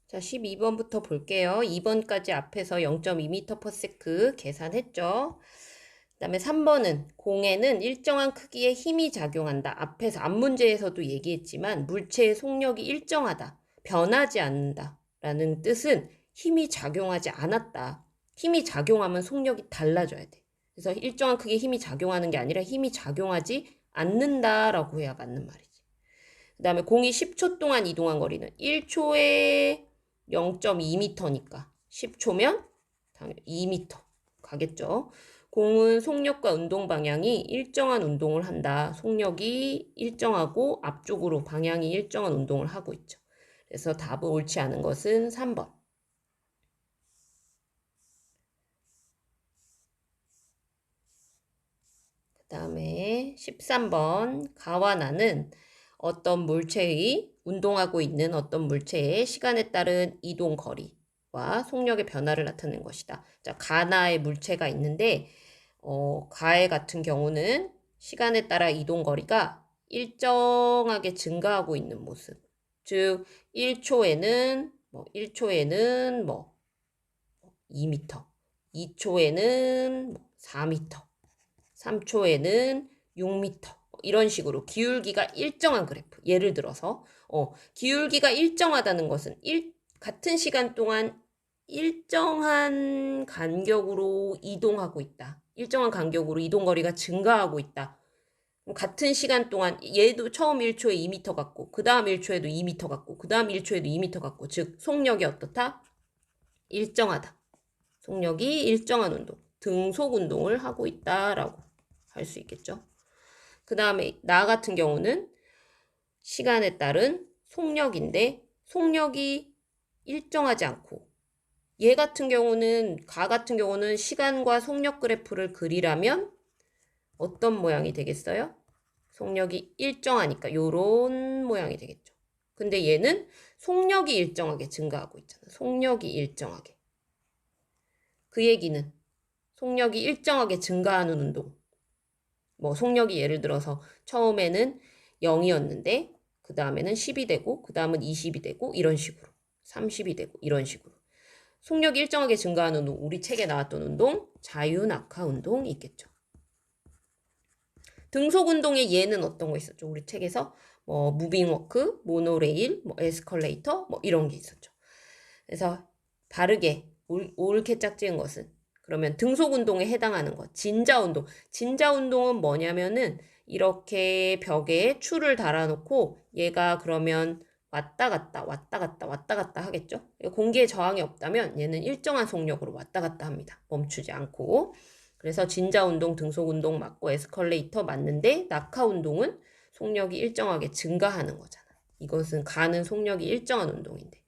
자, 12번부터 볼게요. 2번까지 앞에서 0.2m/s 계산했죠. 그 다음에 3번은 공에는 일정한 크기의 힘이 작용한다. 앞에서 앞 문제에서도 얘기했지만 물체의 속력이 일정하다. 변하지 않는다. 라는 뜻은 힘이 작용하지 않았다. 힘이 작용하면 속력이 달라져야 돼. 그래서 일정한 크기의 힘이 작용하는 게 아니라 힘이 작용하지 않는다라고 해야 맞는 말이지. 그 다음에 공이 10초 동안 이동한 거리는 1초에 0.2m니까 10초면 당연히 2m 가겠죠. 공은 속력과 운동 방향이 일정한 운동을 한다. 속력이 일정하고 앞쪽으로 방향이 일정한 운동을 하고 있죠. 그래서 답은 옳지 않은 것은 3번. 그 다음에 13번. 가와 나는 어떤 물체의 운동하고 있는 어떤 물체의 시간에 따른 이동 거리와 속력의 변화를 나타내는 것이다. 자, 가나의 물체가 있는데 가해 같은 경우는 시간에 따라 이동 거리가 일정하게 증가하고 있는 모습. 즉 1초에는 2m, 2초에는 4m, 3초에는 6m 이런 식으로 기울기가 일정한 그래프. 예를 들어서 기울기가 일정하다는 것은 같은 시간 동안 일정한 간격으로 이동하고 있다. 일정한 간격으로 이동거리가 증가하고 있다. 같은 시간 동안 얘도 처음 1초에 2m 같고 그 다음 1초에도 2m 같고 그 다음 1초에도 2m 같고 즉 속력이 어떻다? 일정하다. 속력이 일정한 운동, 등속 운동을 하고 있다라고 할 수 있겠죠. 그 다음에 나 같은 경우는 시간에 따른 속력인데 속력이 일정하지 않고 얘 같은 경우는 가 같은 경우는 시간과 속력 그래프를 그리라면 어떤 모양이 되겠어요? 속력이 일정하니까 요런 모양이 되겠죠. 근데 얘는 속력이 일정하게 증가하고 있잖아. 속력이 일정하게. 그 얘기는 속력이 일정하게 증가하는 운동. 속력이 예를 들어서 처음에는 0이었는데 그 다음에는 10이 되고 그 다음은 20이 되고 이런 식으로 30이 되고 이런 식으로 속력이 일정하게 증가하는 운동, 우리 책에 나왔던 운동 자유낙하 운동이 있겠죠. 등속 운동의 예는 어떤 거 있었죠? 우리 책에서 무빙워크, 모노레일, 에스컬레이터 이런 게 있었죠. 그래서 바르게 옳게 짝지은 것은 그러면 등속 운동에 해당하는 것, 진자 운동. 진자 운동은 뭐냐면은 이렇게 벽에 줄을 달아놓고 얘가 그러면 왔다 갔다 왔다 갔다 왔다 갔다 하겠죠. 공기에 저항이 없다면 얘는 일정한 속력으로 왔다 갔다 합니다. 멈추지 않고. 그래서 진자 운동, 등속 운동 맞고 에스컬레이터 맞는데 낙하 운동은 속력이 일정하게 증가하는 거잖아. 이것은 가는 속력이 일정한 운동인데.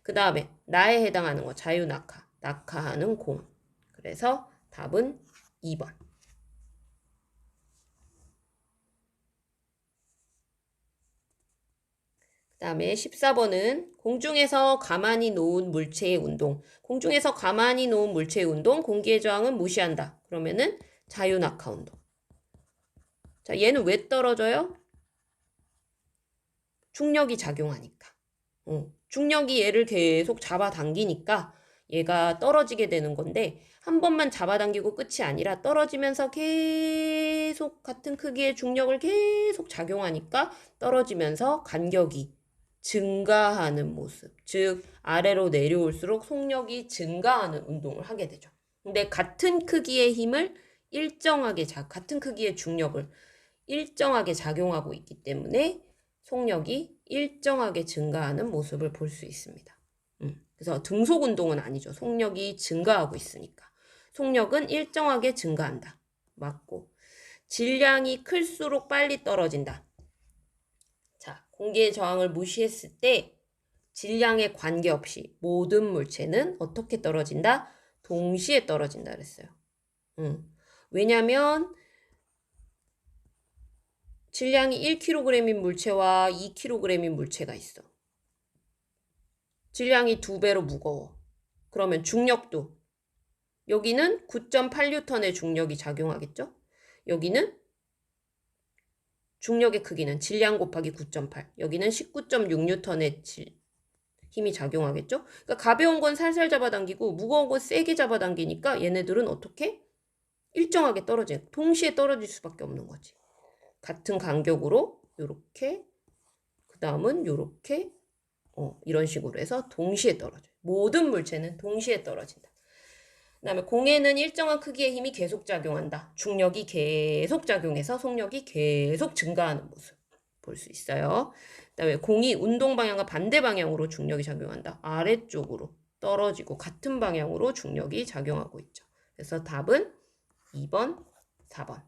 그 다음에 나에 해당하는 거 자유낙하, 낙하하는 공. 그래서 답은 2번. 그 다음에 14번은 공중에서 가만히 놓은 물체의 운동. 공중에서 가만히 놓은 물체의 운동, 공기의 저항은 무시한다. 그러면은 자유낙하 운동. 자, 얘는 왜 떨어져요? 중력이 작용하니까. 중력이 얘를 계속 잡아당기니까 얘가 떨어지게 되는 건데 한 번만 잡아당기고 끝이 아니라 떨어지면서 계속 같은 크기의 중력을 계속 작용하니까 떨어지면서 간격이 증가하는 모습. 즉 아래로 내려올수록 속력이 증가하는 운동을 하게 되죠. 근데 같은 크기의 힘을 같은 크기의 중력을 일정하게 작용하고 있기 때문에 속력이 일정하게 증가하는 모습을 볼 수 있습니다. 그래서 등속 운동은 아니죠. 속력이 증가하고 있으니까. 속력은 일정하게 증가한다. 맞고. 질량이 클수록 빨리 떨어진다. 자, 공기의 저항을 무시했을 때 질량에 관계없이 모든 물체는 어떻게 떨어진다? 동시에 떨어진다 그랬어요. 왜냐면 질량이 1kg인 물체와 2kg인 물체가 있어. 질량이 2배로 무거워. 그러면 중력도 여기는 9.8N의 중력이 작용하겠죠? 여기는 중력의 크기는 질량 곱하기 9.8. 여기는 19.6N의 힘이 작용하겠죠? 그러니까 가벼운 건 살살 잡아당기고 무거운 건 세게 잡아당기니까 얘네들은 어떻게? 일정하게 동시에 떨어질 수밖에 없는 거지. 같은 간격으로 요렇게, 그 다음은 요렇게, 이런 식으로 해서 동시에 떨어져요. 모든 물체는 동시에 떨어진다. 그 다음에 공에는 일정한 크기의 힘이 계속 작용한다. 중력이 계속 작용해서 속력이 계속 증가하는 모습 볼 수 있어요. 그 다음에 공이 운동 방향과 반대 방향으로 중력이 작용한다. 아래쪽으로 떨어지고 같은 방향으로 중력이 작용하고 있죠. 그래서 답은 2번, 4번.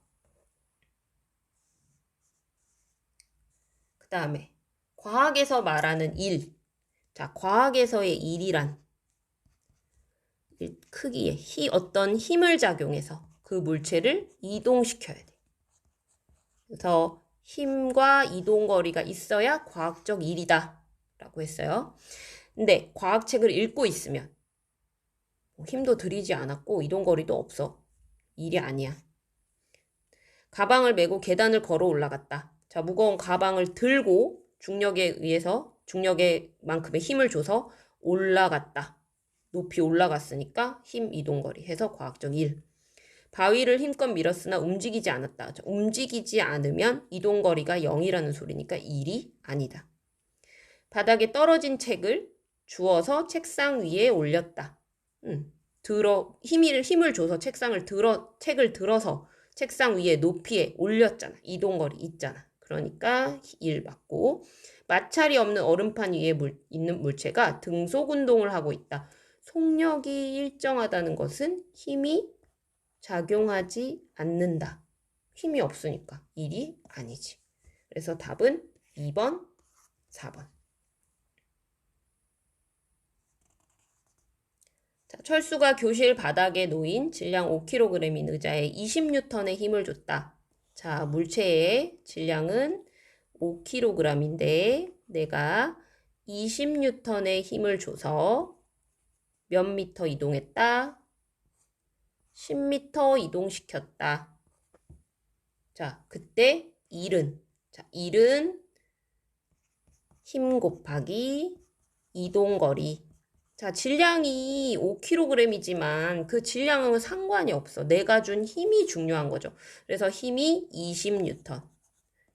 그 다음에 과학에서 말하는 일. 자, 과학에서의 일이란 크기에 어떤 힘을 작용해서 그 물체를 이동시켜야 돼. 그래서 힘과 이동거리가 있어야 과학적 일이다 라고 했어요. 근데 과학책을 읽고 있으면 힘도 들이지 않았고 이동거리도 없어. 일이 아니야. 가방을 메고 계단을 걸어 올라갔다. 자, 무거운 가방을 들고 중력에 의해서 중력에 만큼의 힘을 줘서 올라갔다. 높이 올라갔으니까 힘 이동거리 해서 과학적 일. 바위를 힘껏 밀었으나 움직이지 않았다. 움직이지 않으면 이동거리가 0이라는 소리니까 일이 아니다. 바닥에 떨어진 책을 주워서 책상 위에 올렸다. 힘을 줘서 책을 들어서 책상 위에 높이에 올렸잖아. 이동거리 있잖아. 그러니까 1 맞고, 마찰이 없는 얼음판 위에 있는 물체가 등속 운동을 하고 있다. 속력이 일정하다는 것은 힘이 작용하지 않는다. 힘이 없으니까 일이 아니지. 그래서 답은 2번, 4번. 자, 철수가 교실 바닥에 놓인 질량 5kg인 의자에 20N의 힘을 줬다. 자, 물체의 질량은 5kg인데 내가 20N의 힘을 줘서 몇 미터 이동했다? 10m 이동시켰다. 자, 그때 일은 힘 곱하기 이동거리. 자, 질량이 5kg이지만 그 질량은 상관이 없어. 내가 준 힘이 중요한 거죠. 그래서 힘이 20N.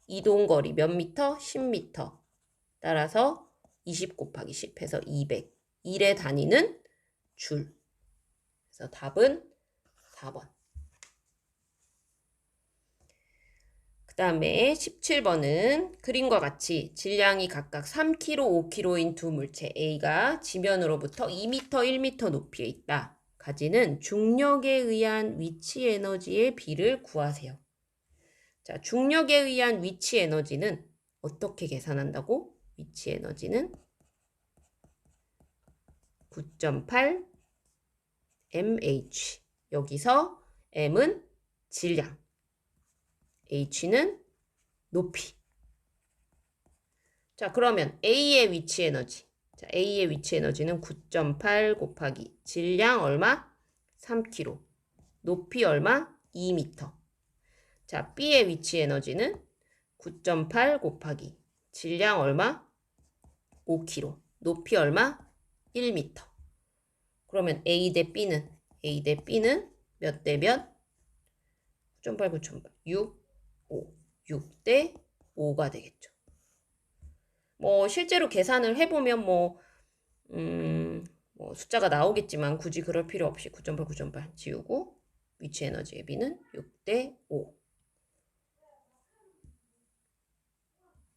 이동거리 몇 미터? 10m. 따라서 20 곱하기 10 해서 200. 1의 단위는 줄. 그래서 답은 4번. 그 다음에 17번은 그림과 같이 질량이 각각 3kg, 5kg인 두 물체 A가 지면으로부터 2m, 1m 높이에 있다. 가지는 중력에 의한 위치 에너지의 비를 구하세요. 자, 중력에 의한 위치 에너지는 어떻게 계산한다고? 위치 에너지는 9.8 mH. 여기서 m은 질량, h는 높이. 자, 그러면 A의 위치 에너지. 자, A의 위치 에너지는 9.8 곱하기 질량 얼마? 3kg. 높이 얼마? 2m. 자, B의 위치 에너지는 9.8 곱하기 질량 얼마? 5kg. 높이 얼마? 1m. 그러면 A 대 B는 몇 대 몇? 9.8, 9.8. 6, 5. 6 대 5가 되겠죠. 뭐 실제로 계산을 해보면 뭐 숫자가 나오겠지만 굳이 그럴 필요 없이 9.8, 9.8 지우고 위치 에너지의 B는 6 대 5.